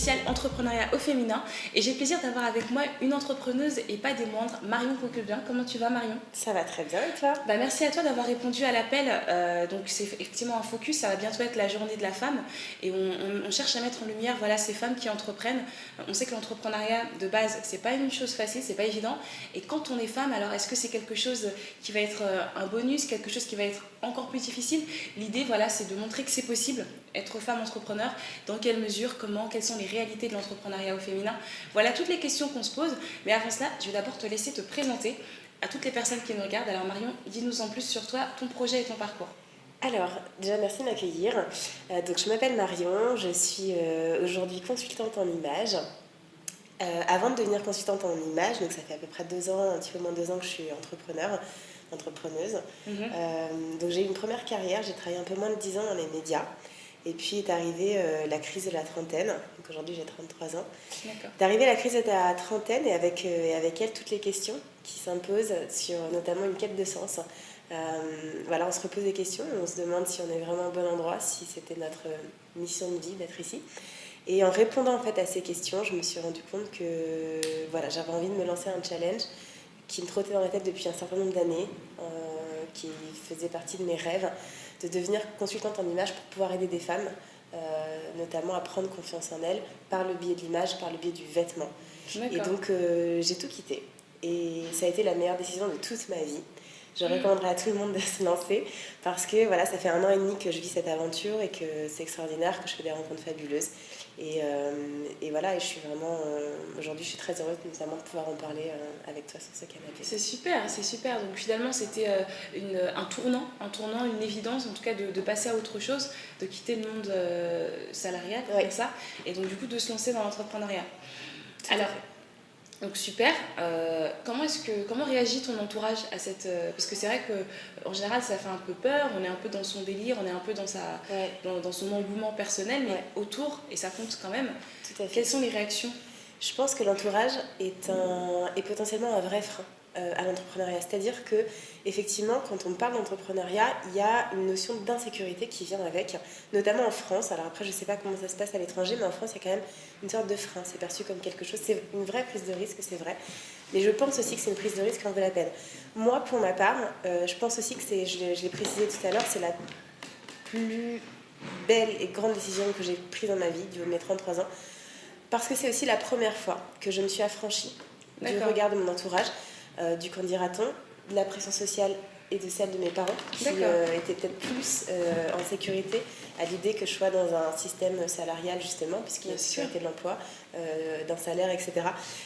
spécial entrepreneuriat au féminin. Et j'ai le plaisir d'avoir avec moi une entrepreneuse et pas des moindres, Marion Coquebien. Comment tu vas, Marion? Ça va très bien, et toi? Merci à toi d'avoir répondu à l'appel. Donc c'est effectivement un focus, ça va bientôt être la journée de la femme. Et on cherche à mettre en lumière ces femmes qui entreprennent. On sait que l'entrepreneuriat de base, c'est pas une chose facile, c'est pas évident. Et quand on est femme, alors est-ce que c'est quelque chose qui va être un bonus, quelque chose qui va être encore plus difficile? L'idée, c'est de montrer que c'est possible, être femme entrepreneur, dans quelle mesure, comment, quelles sont les réalités de l'entrepreneuriat au féminin. Voilà toutes les questions qu'on se pose. Mais avant cela, je vais d'abord te laisser te présenter à toutes les personnes qui nous regardent. Alors Marion, dis-nous en plus sur toi, ton projet et ton parcours. Alors, déjà merci de m'accueillir. Donc je m'appelle Marion, je suis aujourd'hui consultante en image. Avant de devenir consultante en image, donc ça fait à peu près 2 ans, un petit peu moins de 2 ans que je suis entrepreneuse. Donc j'ai eu une première carrière, j'ai travaillé un peu moins de 10 ans dans les médias. Et puis est arrivée la crise de la trentaine, donc aujourd'hui j'ai 33 ans. D'accord. Est arrivée la crise de la trentaine et avec elle toutes les questions qui s'imposent sur notamment une quête de sens. On se repose des questions, on se demande si on est vraiment au bon endroit, si c'était notre mission de vie d'être ici. Et en répondant en fait à ces questions, je me suis rendu compte que j'avais envie de me lancer un challenge qui me trottait dans la tête depuis un certain nombre d'années, qui faisait partie de mes rêves, de devenir consultante en image pour pouvoir aider des femmes, notamment à prendre confiance en elles par le biais de l'image, par le biais du vêtement. D'accord. Et donc j'ai tout quitté. Et ça a été la meilleure décision de toute ma vie. Je recommanderais à tout le monde de se lancer parce que ça fait 1 an et demi que je vis cette aventure et que c'est extraordinaire, que je fais des rencontres fabuleuses. Et je suis vraiment... aujourd'hui, je suis très heureuse notamment de pouvoir en parler avec toi sur ce canapé. C'est super, c'est super. Donc finalement, c'était un tournant, une évidence, en tout cas de passer à autre chose, de quitter le monde salarial, comme ça, et donc du coup de se lancer dans l'entrepreneuriat. Alors, donc super. Comment réagit ton entourage à cette... parce que c'est vrai qu'en général, ça fait un peu peur, on est un peu dans son délire, on est un peu dans son engouement personnel, mais autour, et ça compte quand même, quelles sont les réactions? Je pense que l'entourage est potentiellement un vrai frein à l'entrepreneuriat. C'est-à-dire que effectivement, quand on parle d'entrepreneuriat, il y a une notion d'insécurité qui vient avec, notamment en France. Alors après, je ne sais pas comment ça se passe à l'étranger, mais en France, il y a quand même une sorte de frein. C'est perçu comme quelque chose, c'est une vraie prise de risque, c'est vrai. Mais je pense aussi que c'est une prise de risque qui en vaut la peine. Moi, pour ma part, je pense aussi que je l'ai précisé tout à l'heure, c'est la plus belle et grande décision que j'ai prise dans ma vie, du haut de mes 33 ans. Parce que c'est aussi la première fois que je me suis affranchie du regard de mon entourage, du qu'en dira-t-on, de la pression sociale et de celle de mes parents, qui étaient peut-être plus en sécurité à l'idée que je sois dans un système salarial, justement, puisqu'il y a une sécurité de l'emploi, d'un salaire, etc.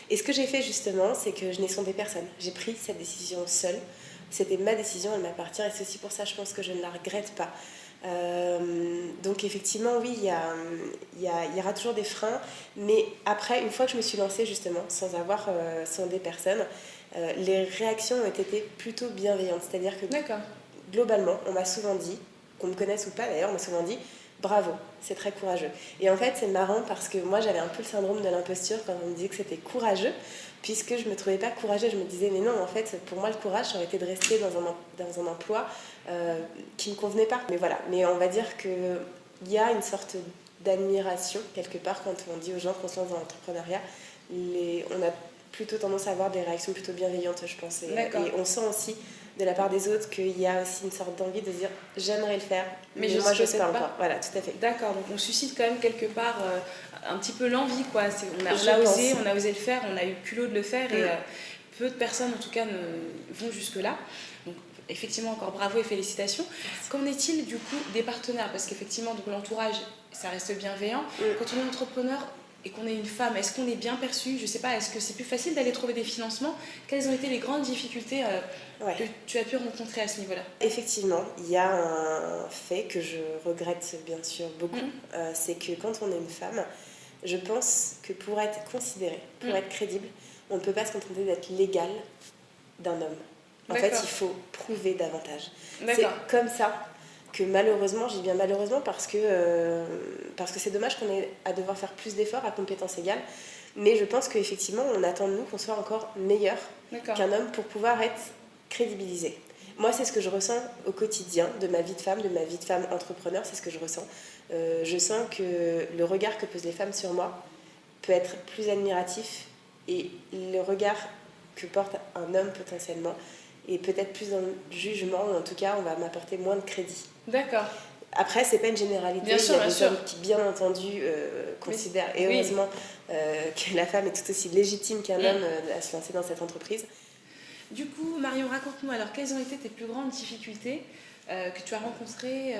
Et ce que j'ai fait, justement, c'est que je n'ai sondé personne. J'ai pris cette décision seule. C'était ma décision, elle m'appartient, et c'est aussi pour ça, je pense que je ne la regrette pas. Donc effectivement oui, il y aura toujours des freins, mais après, une fois que je me suis lancée justement sans avoir sondé personne, les réactions ont été plutôt bienveillantes, c'est-à-dire que globalement on m'a souvent dit, qu'on me connaisse ou pas d'ailleurs, on m'a souvent dit bravo, c'est très courageux. Et en fait c'est marrant parce que moi j'avais un peu le syndrome de l'imposture quand on me disait que c'était courageux, puisque je me trouvais pas courageuse. Je me disais mais non, en fait pour moi le courage ça aurait été de rester dans un emploi qui ne me convenait pas. Mais on va dire qu'il y a une sorte d'admiration quelque part quand on dit aux gens qu'on se lance dans l'entrepreneuriat. On a plutôt tendance à avoir des réactions plutôt bienveillantes, je pense, et on sent aussi de la part des autres qu'il y a aussi une sorte d'envie de dire j'aimerais le faire, mais moi je ne sais pas encore. Voilà, tout à fait. D'accord, donc on suscite quand même quelque part un petit peu l'envie, quoi. On a osé le faire, on a eu le culot de le faire, et peu de personnes en tout cas vont jusque-là. Donc effectivement, encore bravo et félicitations. Merci. Qu'en est-il du coup des partenaires? Parce qu'effectivement, donc, l'entourage, ça reste bienveillant. Quand on est entrepreneur et qu'on est une femme, est-ce qu'on est bien perçu? Je ne sais pas, est-ce que c'est plus facile d'aller trouver des financements? Quelles ont été les grandes difficultés que tu as pu rencontrer à ce niveau-là? Effectivement, il y a un fait que je regrette bien sûr beaucoup, c'est que quand on est une femme, je pense que pour être considérée, pour être crédible, on ne peut pas se contenter d'être l'égal d'un homme. En fait, il faut prouver davantage. C'est comme ça que malheureusement, je dis bien malheureusement parce que c'est dommage qu'on ait à devoir faire plus d'efforts à compétences égales, mais je pense qu'effectivement, on attend de nous qu'on soit encore meilleur qu'un homme pour pouvoir être crédibilisé. Moi, c'est ce que je ressens au quotidien de ma vie de femme entrepreneur, c'est ce que je ressens. Je sens que le regard que posent les femmes sur moi peut être plus admiratif et le regard que porte un homme potentiellement est peut-être plus dans le jugement, ou en tout cas on va m'apporter moins de crédit. D'accord. Après, c'est pas une généralité, Bien sûr, il y a des bien sûr. hommes qui, bien entendu, considèrent, et oui. heureusement, que la femme est tout aussi légitime qu'un homme à se lancer dans cette entreprise. Du coup, Marion, raconte-nous alors quelles ont été tes plus grandes difficultés que tu as rencontrées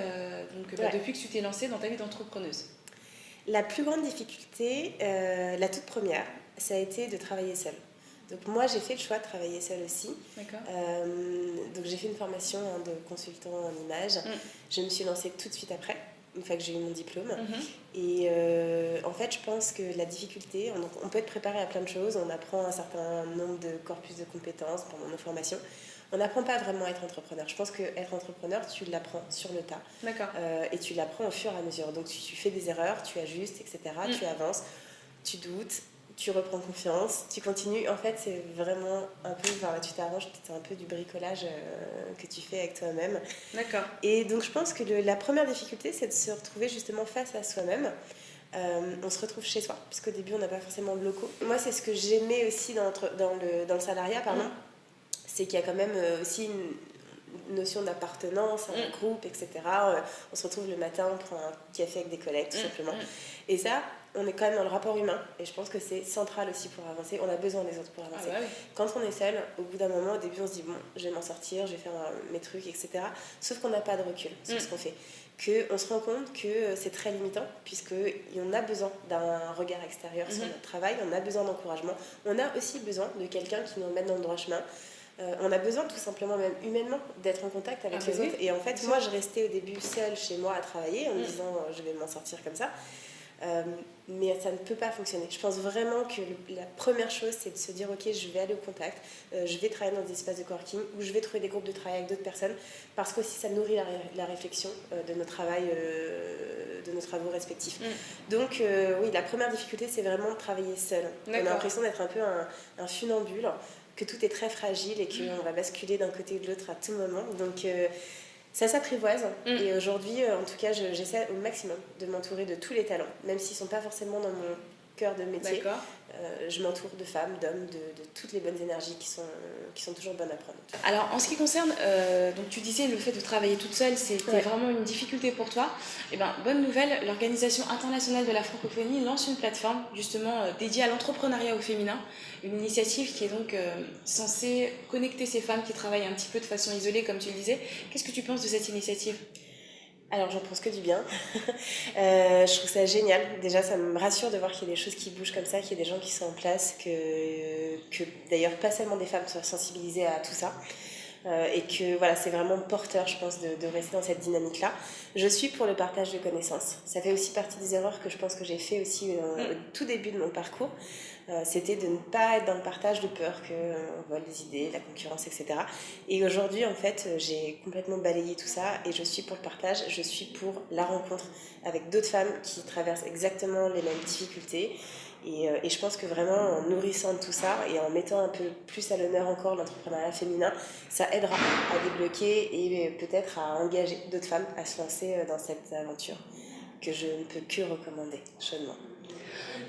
depuis que tu t'es lancée dans ta vie d'entrepreneuse. La plus grande difficulté, la toute première, ça a été de travailler seule. Donc moi, j'ai fait le choix de travailler seule aussi. D'accord. Donc j'ai fait une formation de consultant en images. Je me suis lancée tout de suite après, une fois que j'ai eu mon diplôme. Et en fait, je pense que la difficulté, on peut être préparé à plein de choses, on apprend un certain nombre de corpus de compétences pendant nos formations. On n'apprend pas vraiment à être entrepreneur. Je pense qu'être entrepreneur, tu l'apprends sur le tas. D'accord. Et tu l'apprends au fur et à mesure. Donc tu fais des erreurs, tu ajustes, etc. Tu avances, tu doutes, tu reprends confiance, tu continues. En fait, c'est vraiment un peu, tu t'arranges, c'est un peu du bricolage que tu fais avec toi-même. D'accord. Et donc je pense que la première difficulté, c'est de se retrouver justement face à soi-même. On se retrouve chez soi, puisqu'au début, on n'a pas forcément de locaux. Moi, c'est ce que j'aimais aussi dans le salariat, pardon. C'est qu'il y a quand même aussi une notion d'appartenance à un groupe, etc. On se retrouve le matin, on prend un café avec des collègues, tout simplement. Et ça, on est quand même dans le rapport humain. Et je pense que c'est central aussi pour avancer. On a besoin des autres pour avancer. Ah bah oui. Quand on est seul, au bout d'un moment, au début, on se dit, bon, je vais m'en sortir, je vais faire mes trucs, etc. Sauf qu'on n'a pas de recul sur ce qu'on fait. Qu'on se rend compte que c'est très limitant, puisqu'on a besoin d'un regard extérieur sur notre travail, on a besoin d'encouragement. On a aussi besoin de quelqu'un qui nous mette dans le droit chemin. On a besoin tout simplement, même humainement, d'être en contact avec les autres. Et en fait, moi, je restais au début seule chez moi à travailler en me disant je vais m'en sortir comme ça. Mais ça ne peut pas fonctionner. Je pense vraiment que la première chose, c'est de se dire ok, je vais aller au contact, je vais travailler dans des espaces de coworking ou je vais trouver des groupes de travail avec d'autres personnes parce qu'aussi ça nourrit la réflexion de nos travail, de nos travaux respectifs. Donc oui, la première difficulté, c'est vraiment de travailler seul. On a l'impression d'être un peu un funambule, que tout est très fragile et qu'on va basculer d'un côté ou de l'autre à tout moment. Donc ça s'apprivoise. Et aujourd'hui, en tout cas, j'essaie au maximum de m'entourer de tous les talents, même s'ils ne sont pas forcément dans mon cœur de métier. Je m'entoure de femmes, d'hommes, de toutes les bonnes énergies qui sont toujours bonnes à prendre. Alors en ce qui concerne, donc tu disais le fait de travailler toute seule, c'était vraiment une difficulté pour toi. Eh bien, bonne nouvelle, l'Organisation internationale de la francophonie lance une plateforme justement dédiée à l'entrepreneuriat au féminin, une initiative qui est donc censée connecter ces femmes qui travaillent un petit peu de façon isolée, comme tu le disais. Qu'est-ce que tu penses de cette initiative ? Alors j'en pense que du bien. Je trouve ça génial. Déjà ça me rassure de voir qu'il y a des choses qui bougent comme ça, qu'il y a des gens qui sont en place, que d'ailleurs pas seulement des femmes soient sensibilisées à tout ça. Et que voilà, c'est vraiment porteur, je pense, de rester dans cette dynamique-là. Je suis pour le partage de connaissances. Ça fait aussi partie des erreurs que je pense que j'ai fait aussi au tout début de mon parcours. C'était de ne pas être dans le partage de peur qu'on vole des idées, la concurrence, etc. Et aujourd'hui, en fait, j'ai complètement balayé tout ça et je suis pour le partage, je suis pour la rencontre avec d'autres femmes qui traversent exactement les mêmes difficultés. Et je pense que vraiment, en nourrissant tout ça et en mettant un peu plus à l'honneur encore l'entrepreneuriat féminin, ça aidera à débloquer et peut-être à engager d'autres femmes à se lancer dans cette aventure que je ne peux que recommander chaudement.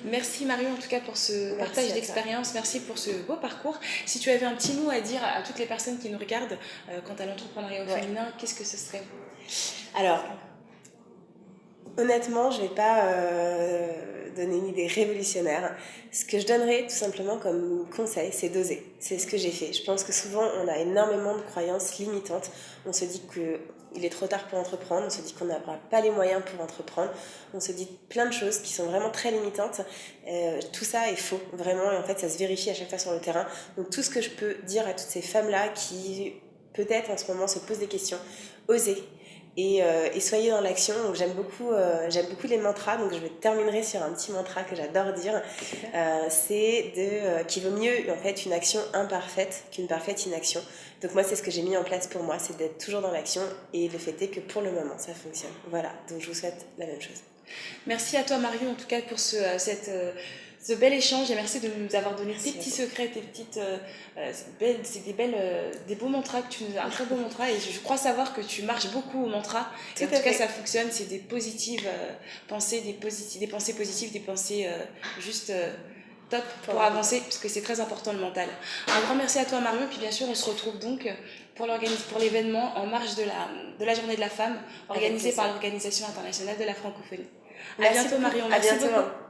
Merci Marion en tout cas pour ce partage d'expérience, merci pour ce beau parcours. Si tu avais un petit mot à dire à toutes les personnes qui nous regardent quant à l'entrepreneuriat au féminin, qu'est-ce que ce serait ? Alors, honnêtement, je ne vais pas donner une idée révolutionnaire. Ce que je donnerais tout simplement comme conseil, c'est d'oser. C'est ce que j'ai fait. Je pense que souvent, on a énormément de croyances limitantes. On se dit qu'il est trop tard pour entreprendre, on se dit qu'on n'aura pas les moyens pour entreprendre, on se dit plein de choses qui sont vraiment très limitantes. Tout ça est faux, vraiment, et en fait, ça se vérifie à chaque fois sur le terrain. Donc tout ce que je peux dire à toutes ces femmes-là qui, peut-être en ce moment, se posent des questions, osez. Et soyez dans l'action. Donc j'aime beaucoup les mantras, donc je terminerai sur un petit mantra que j'adore dire. C'est qu'il vaut mieux en fait une action imparfaite qu'une parfaite inaction. Donc moi c'est ce que j'ai mis en place pour moi, c'est d'être toujours dans l'action, et le fait est que pour le moment ça fonctionne. Voilà, donc je vous souhaite la même chose. Merci à toi Marion en tout cas pour cette ce bel échange et merci de nous avoir donné Merci tes petits à toi. secrets, tes petites. C'est des beaux mantras que tu nous as, un très beau mantra et je crois savoir que tu marches beaucoup au mantra. Et Tout en à tout cas, fait. ça fonctionne, c'est des positives pensées, des pensées positives, des pensées juste top pour avancer, parce que c'est très important le mental. Un grand merci à toi Marion, et puis bien sûr, on se retrouve donc pour l'événement en marge de la Journée de la Femme, Avec organisée plaisir. par l'Organisation internationale de la francophonie. À Merci bientôt beaucoup. Marion, À merci bientôt. beaucoup.